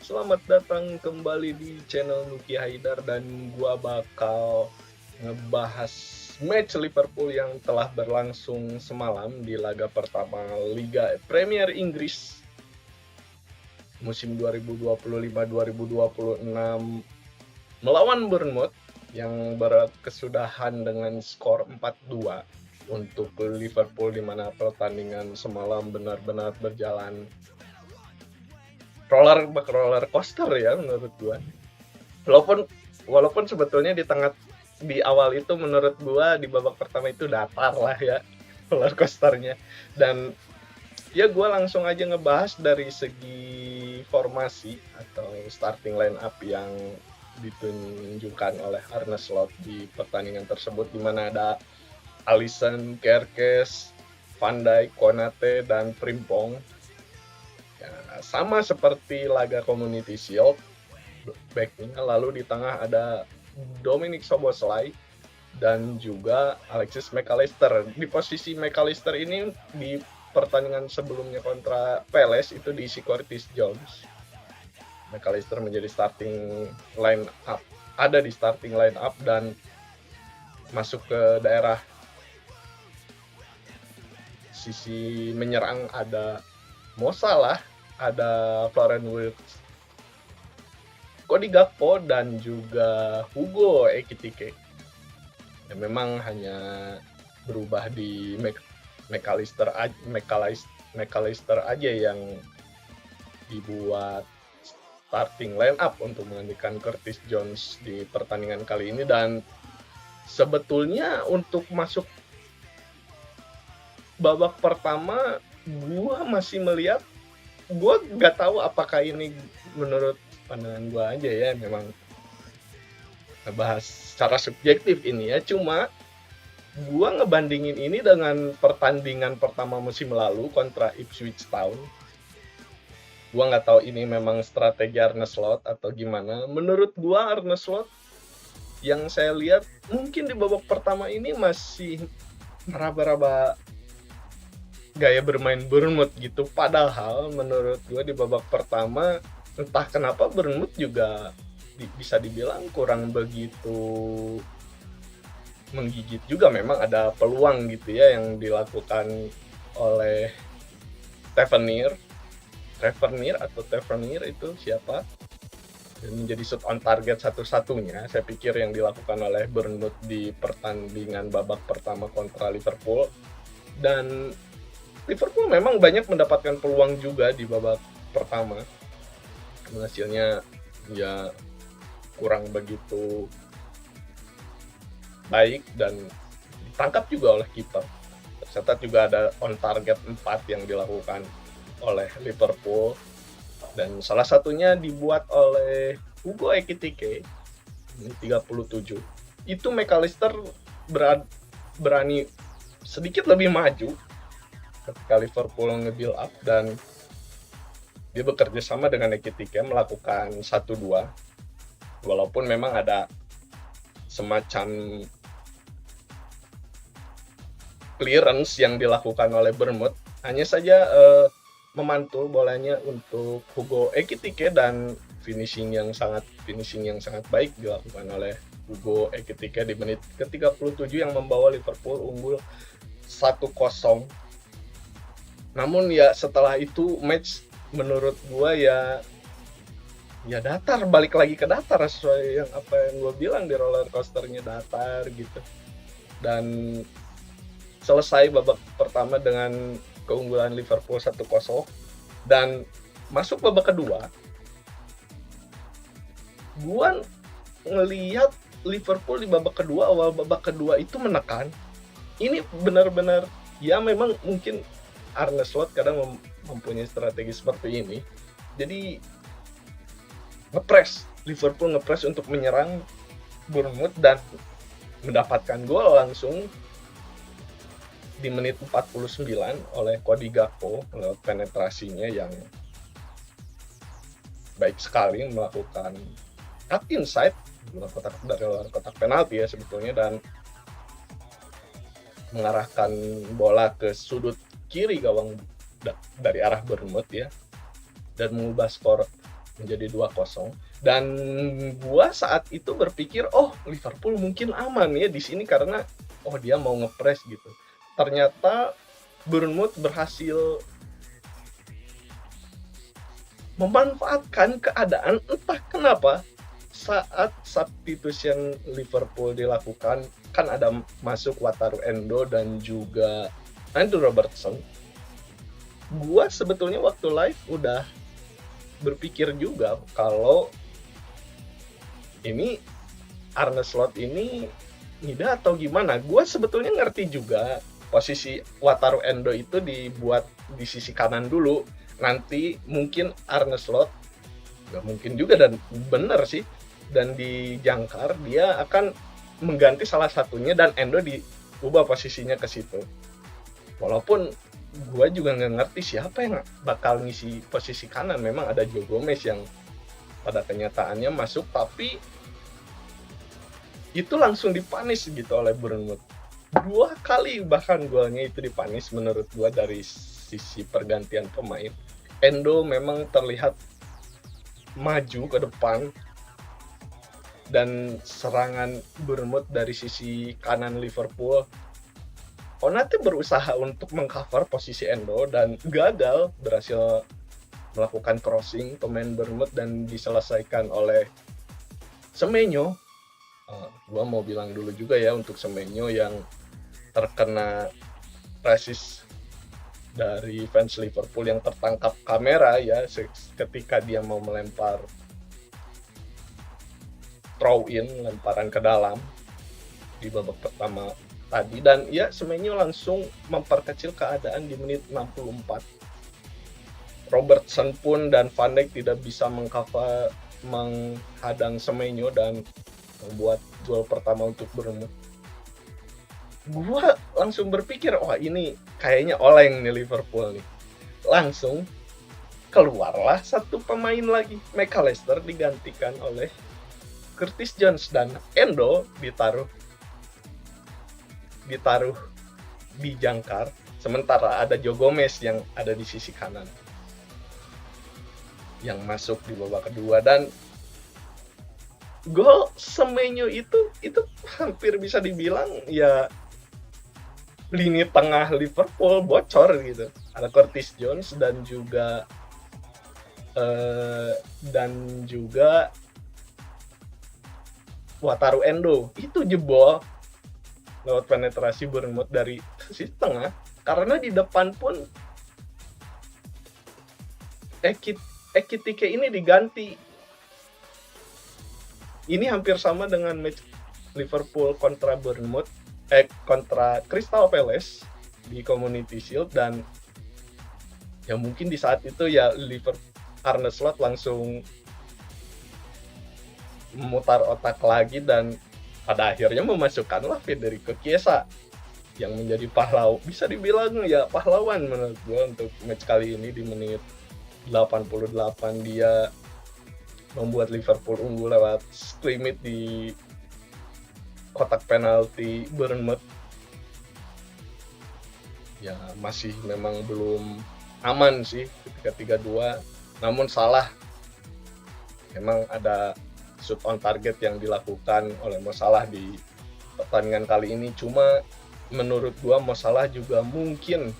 Selamat datang kembali di channel Nuki Haidar dan gua bakal ngebahas match Liverpool yang telah berlangsung semalam di laga pertama Liga Premier Inggris musim 2025-2026 melawan Bournemouth yang berkesudahan dengan skor 4-2 untuk Liverpool, di mana pertandingan semalam benar-benar berjalan roller coaster ya menurut gua. Walaupun walaupun sebetulnya di awal itu menurut gua di babak pertama itu datar lah ya roller coasternya. Dan ya gua langsung aja ngebahas dari segi formasi atau starting line up yang ditunjukkan oleh Arne Slot di pertandingan tersebut, di mana ada Alisson, Kerkez, Van Dijk, Konate, dan Frimpong. Ya, sama seperti laga Community Shield, backnya. Lalu di tengah ada Dominic Szoboszlai dan juga Alexis McAllister. Di posisi McAllister ini di pertandingan sebelumnya kontra Palace itu diisi Curtis Jones. McAllister menjadi ada di starting line up dan masuk ke daerah sisi menyerang ada Mo Salah, ada Florian Wirtz, Cody Gakpo, dan juga Hugo Ekitike. Ya, memang hanya berubah di McAllister aja yang dibuat starting line up untuk menggantikan Curtis Jones di pertandingan kali ini. Dan sebetulnya untuk masuk babak pertama gua masih melihat, gua nggak tahu apakah ini menurut pandangan gua aja ya, memang ngebahas secara subjektif ini ya, cuma gua ngebandingin ini dengan pertandingan pertama musim lalu kontra Ipswich Town. Gua nggak tahu ini memang strategi Arne Slot atau gimana. Menurut gua Arne Slot yang saya lihat mungkin di babak pertama ini masih meraba-raba gaya bermain Bournemouth gitu. Padahal menurut gua di babak pertama entah kenapa Bournemouth juga bisa dibilang kurang begitu menggigit juga. Memang ada peluang gitu ya yang dilakukan oleh Tavernier itu siapa, dan menjadi shoot on target satu-satunya saya pikir yang dilakukan oleh Bournemouth di pertandingan babak pertama kontra Liverpool. Dan Liverpool memang banyak mendapatkan peluang juga di babak pertama, hasilnya ya kurang begitu baik dan ditangkap juga oleh kiper. Tercatat juga ada on target 4 yang dilakukan oleh Liverpool, dan salah satunya dibuat oleh Hugo Ekitike ini 37. Itu McAllister berani sedikit lebih maju ketika Liverpool nge-build up, dan dia bekerja sama dengan Ekitike melakukan 1-2. Walaupun memang ada semacam clearance yang dilakukan oleh Bournemouth, hanya saja memantul bolanya untuk Hugo Ekitike, dan finishing yang sangat baik dilakukan oleh Hugo Ekitike di menit ke-37 yang membawa Liverpool unggul 1-0. Namun ya setelah itu match menurut gua ya datar, balik lagi ke datar sesuai yang apa yang gua bilang di roller coasternya datar gitu. Dan selesai babak pertama dengan keunggulan Liverpool 1-0, dan masuk babak kedua gua ngelihat Liverpool di awal babak kedua itu menekan. Ini benar-benar ya, memang mungkin Arne Slot kadang mempunyai strategi seperti ini. Jadi Liverpool ngepres untuk menyerang Bournemouth dan mendapatkan gol langsung di menit 49 oleh Cody Gakpo lewat penetrasinya yang baik sekali, melakukan cut inside dari luar kotak penalti ya sebetulnya, dan mengarahkan bola ke sudut kiri gawang dari arah Bournemouth ya, dan mengubah skor menjadi 2-0. Dan gua saat itu berpikir, oh Liverpool mungkin aman ya di sini karena oh dia mau ngepres gitu. Ternyata Bournemouth berhasil memanfaatkan keadaan, entah kenapa saat substitution Liverpool dilakukan, kan ada masuk Wataru Endo dan juga Andrew Robertson. Gua sebetulnya waktu live udah berpikir juga kalau ini Arne Slot ini tidak atau gimana. Gua sebetulnya ngerti juga posisi Wataru Endo itu dibuat di sisi kanan dulu, nanti mungkin Arne Slot, nggak mungkin juga dan bener sih, dan di jangkar dia akan mengganti salah satunya dan Endo diubah posisinya ke situ. Walaupun gue juga nggak ngerti siapa yang bakal ngisi posisi kanan. Memang ada Joe Gomez yang pada kenyataannya masuk, tapi itu langsung dipanis gitu oleh Bournemouth. 2 kali bahkan golnya itu dipanis menurut gue dari sisi pergantian pemain. Endo memang terlihat maju ke depan dan serangan Bournemouth dari sisi kanan Liverpool, Konate berusaha untuk mengcover posisi Endo dan gagal, berhasil melakukan crossing pemain Bournemouth dan diselesaikan oleh Semenyo. Gua mau bilang dulu juga ya untuk Semenyo yang terkena rasis dari fans Liverpool yang tertangkap kamera ya ketika dia mau melempar throw in, lemparan ke dalam di babak pertama tadi, dan ya Semenyo langsung memperkecil keadaan di menit 64. Robertson pun dan Van Dijk tidak bisa menghadang Semenyo dan membuat gol pertama untuk Bournemouth. Gua langsung berpikir, wah ini kayaknya oleng nih Liverpool nih. Langsung keluarlah satu pemain lagi, McAllister digantikan oleh Curtis Jones dan Endo ditaruh di jangkar, sementara ada Joe Gomez yang ada di sisi kanan yang masuk di babak kedua. Dan gol Semenyo itu hampir bisa dibilang ya lini tengah Liverpool bocor gitu. Ada Curtis Jones dan juga Wataru Endo itu jebol lewat penetrasi Bournemouth dari sisi tengah, karena di depan pun Ekitike ini diganti. Ini hampir sama dengan match Liverpool kontra Bournemouth, kontra Crystal Palace di Community Shield, dan ya mungkin di saat itu ya Arne Slot langsung memutar otak lagi dan pada akhirnya memasukkanlah Federico Chiesa yang menjadi pahlawan, bisa dibilang ya pahlawan menurut gue untuk match kali ini. Di menit 88 dia membuat Liverpool unggul lewat scrimmage di kotak penalti Bournemouth. Ya masih memang belum aman sih ketika 3-2, namun Salah memang ada shoot on target yang dilakukan oleh Mo Salah di pertandingan kali ini. Cuma menurut gua Mo Salah juga mungkin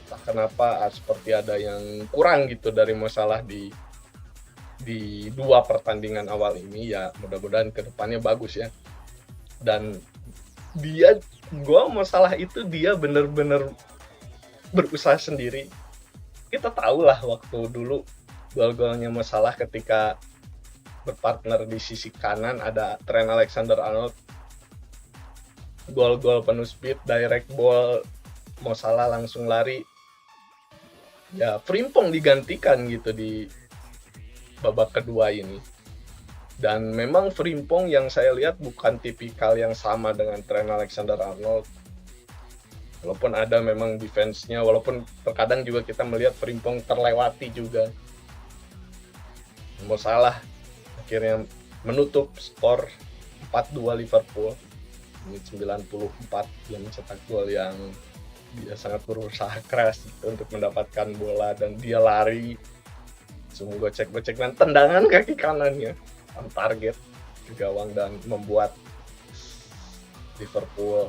tak kenapa seperti ada yang kurang gitu dari Mo Salah di 2 pertandingan awal ini. Ya mudah-mudahan kedepannya bagus ya. Dan Mo Salah itu dia bener-bener berusaha sendiri. Kita tahu lah waktu dulu gol-golnya Mo Salah ketika berpartner di sisi kanan ada Trent Alexander-Arnold, gol-gol penuh speed, direct ball, Mo Salah langsung lari. Ya Frimpong digantikan gitu di babak kedua ini. Dan memang Frimpong yang saya lihat bukan tipikal yang sama dengan Trent Alexander-Arnold. Walaupun ada memang defense-nya, walaupun terkadang juga kita melihat Frimpong terlewati juga. Mo Salah akhirnya menutup skor 4-2 Liverpool. Menit 94 dia mencetak gol yang dia sangat berusaha keras untuk mendapatkan bola dan dia lari langsung gocek-gocek dan tendangan kaki kanannya on target ke gawang dan membuat Liverpool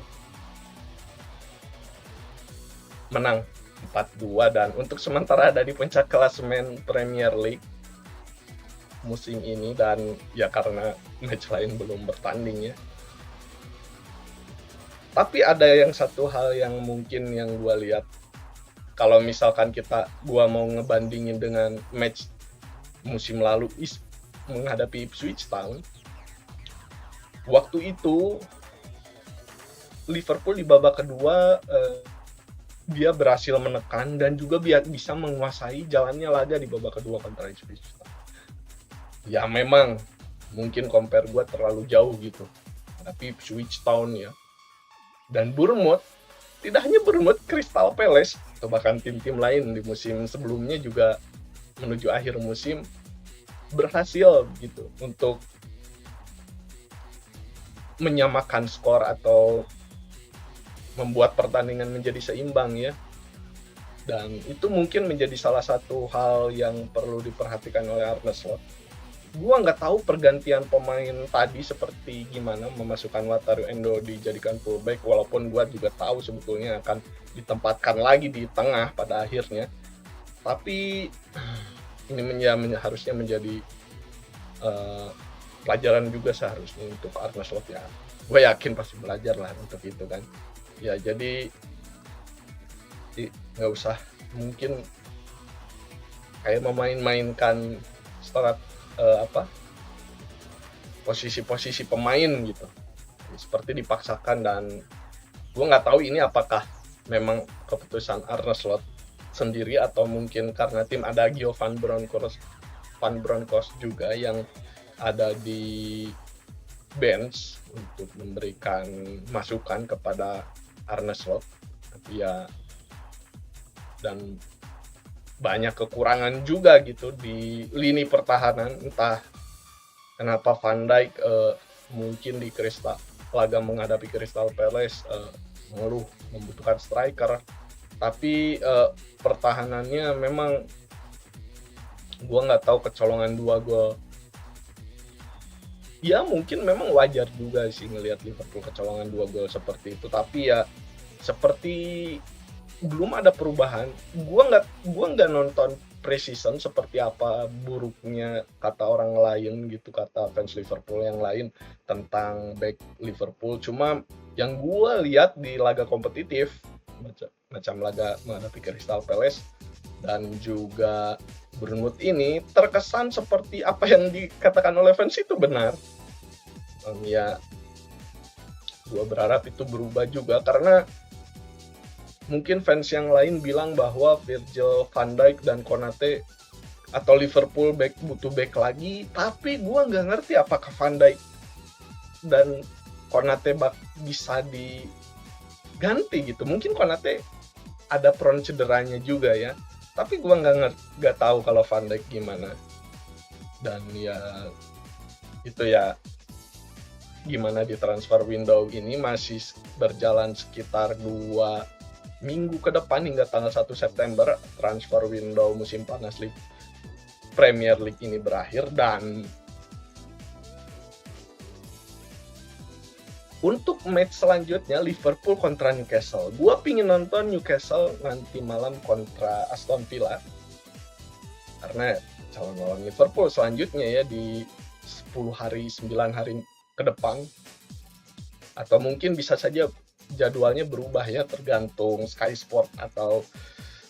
menang 4-2 dan untuk sementara ada di puncak klasemen Premier League musim ini, dan ya karena match lain belum bertanding ya. Tapi ada yang satu hal yang mungkin yang gua lihat, kalau misalkan gua mau ngebandingin dengan match musim lalu menghadapi Ipswich Town, waktu itu Liverpool di babak kedua dia berhasil menekan dan juga bisa menguasai jalannya laga di babak kedua kontra Ipswich Town. Ya memang mungkin compare gue terlalu jauh gitu, tapi Ipswich Town ya. Dan Bournemouth, tidak hanya Bournemouth, Crystal Palace atau bahkan tim-tim lain di musim sebelumnya juga menuju akhir musim berhasil gitu untuk menyamakan skor atau membuat pertandingan menjadi seimbang ya. Dan itu mungkin menjadi salah satu hal yang perlu diperhatikan oleh Arne Slot. Gua nggak tahu pergantian pemain tadi seperti gimana, memasukkan Wataru Endo dijadikan fullback, walaupun gua juga tahu sebetulnya akan ditempatkan lagi di tengah pada akhirnya. Tapi ini harusnya menjadi pelajaran juga seharusnya untuk Arne Slot ya. Gue yakin pasti belajar lah untuk itu kan. Ya jadi nggak usah mungkin kayak memain-mainkan posisi-posisi pemain gitu, seperti dipaksakan. Dan gue nggak tahu ini apakah memang keputusan Arne Slot sendiri atau mungkin karena tim ada Gio Van Bronckhorst juga yang ada di bench untuk memberikan masukan kepada Arne Slot. Tapi ya, dan banyak kekurangan juga gitu di lini pertahanan, entah kenapa Van Dijk mungkin di laga menghadapi Crystal Palace mengeluh membutuhkan striker, tapi pertahanannya memang gue nggak tahu, kecolongan 2 gol. Ya mungkin memang wajar juga sih ngelihat Liverpool kecolongan 2 gol seperti itu, tapi ya seperti belum ada perubahan. Gua nggak nonton pre-season seperti apa buruknya kata orang lain gitu, kata fans Liverpool yang lain tentang back Liverpool. Cuma yang gua lihat di laga kompetitif macam laga menghadapi Crystal Palace dan juga Bournemouth ini terkesan seperti apa yang dikatakan oleh fans itu benar. Ya gua berharap itu berubah juga, karena mungkin fans yang lain bilang bahwa Virgil van Dijk dan Konate atau Liverpool butuh back lagi, tapi gue nggak ngerti apakah Van Dijk dan Konate bisa diganti gitu. Mungkin Konate ada prone cederanya juga ya, tapi gue nggak tahu kalau Van Dijk gimana. Dan ya itu ya, gimana di transfer window ini masih berjalan sekitar 2 minggu ke depan hingga tanggal 1 September transfer window musim panas Premier League ini berakhir. Dan untuk match selanjutnya Liverpool kontra Newcastle, gua pingin nonton Newcastle nanti malam kontra Aston Villa, karena calon lawan Liverpool selanjutnya ya di 9 hari ke depan, atau mungkin bisa saja jadwalnya berubah ya, tergantung Sky Sport atau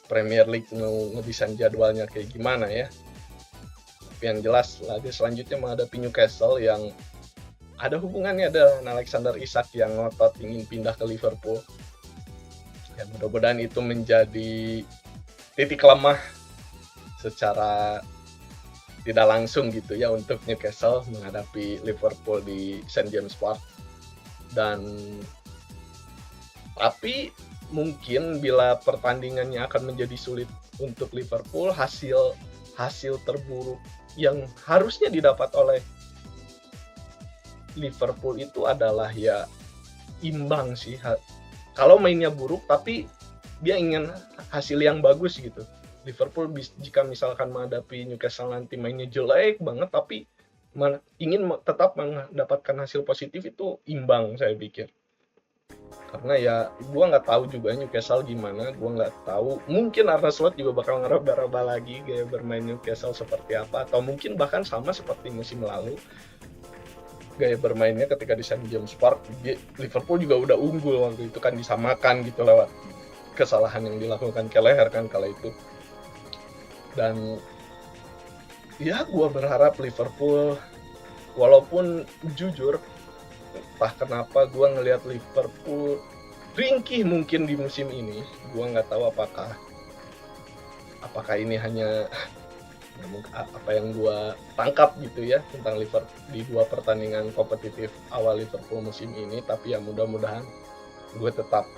Premier League ngedesain jadwalnya kayak gimana ya. Tapi yang jelas laga selanjutnya menghadapi Newcastle yang ada hubungannya dengan Alexander Isak yang ngotot ingin pindah ke Liverpool. Ya mudah-mudahan itu menjadi titik lemah secara tidak langsung gitu ya untuk Newcastle menghadapi Liverpool di St. James Park. Tapi mungkin bila pertandingannya akan menjadi sulit untuk Liverpool, hasil terburuk yang harusnya didapat oleh Liverpool itu adalah ya imbang sih. Kalau mainnya buruk tapi dia ingin hasil yang bagus gitu, Liverpool jika misalkan menghadapi Newcastle nanti mainnya jelek banget, tapi ingin tetap mendapatkan hasil positif itu imbang saya pikir. Karena ya gue nggak tahu juga Newcastle gimana, gue nggak tahu, mungkin Arne Slot juga bakal ngeraba-raba lagi gaya bermain Newcastle seperti apa, atau mungkin bahkan sama seperti musim lalu gaya bermainnya ketika di St. James Park. Liverpool juga udah unggul waktu itu kan, disamakan gitu lewat kesalahan yang dilakukan Kelleher kan kala itu. Dan ya gue berharap Liverpool, walaupun jujur entah kenapa gue ngelihat Liverpool ringkih mungkin di musim ini. Gue nggak tahu apakah ini hanya apa yang gue tangkap gitu ya tentang Liverpool di 2 pertandingan kompetitif awal Liverpool musim ini. Tapi ya mudah-mudahan gue tetap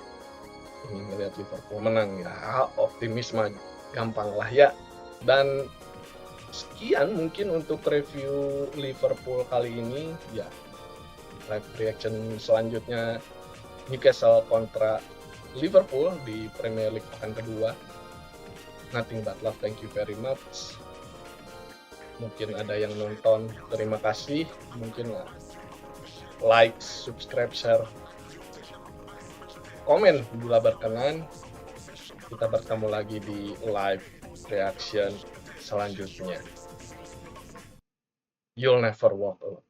ingin melihat Liverpool menang ya, optimisme gampang lah ya. Dan sekian mungkin untuk review Liverpool kali ini ya. Live reaction selanjutnya Newcastle kontra Liverpool di Premier League pekan kedua. Nothing but love, thank you very much. Mungkin ada yang nonton, terima kasih. Mungkin like, subscribe, share, komen bila berkenan. Kita bertemu lagi di live reaction selanjutnya. You'll never walk alone.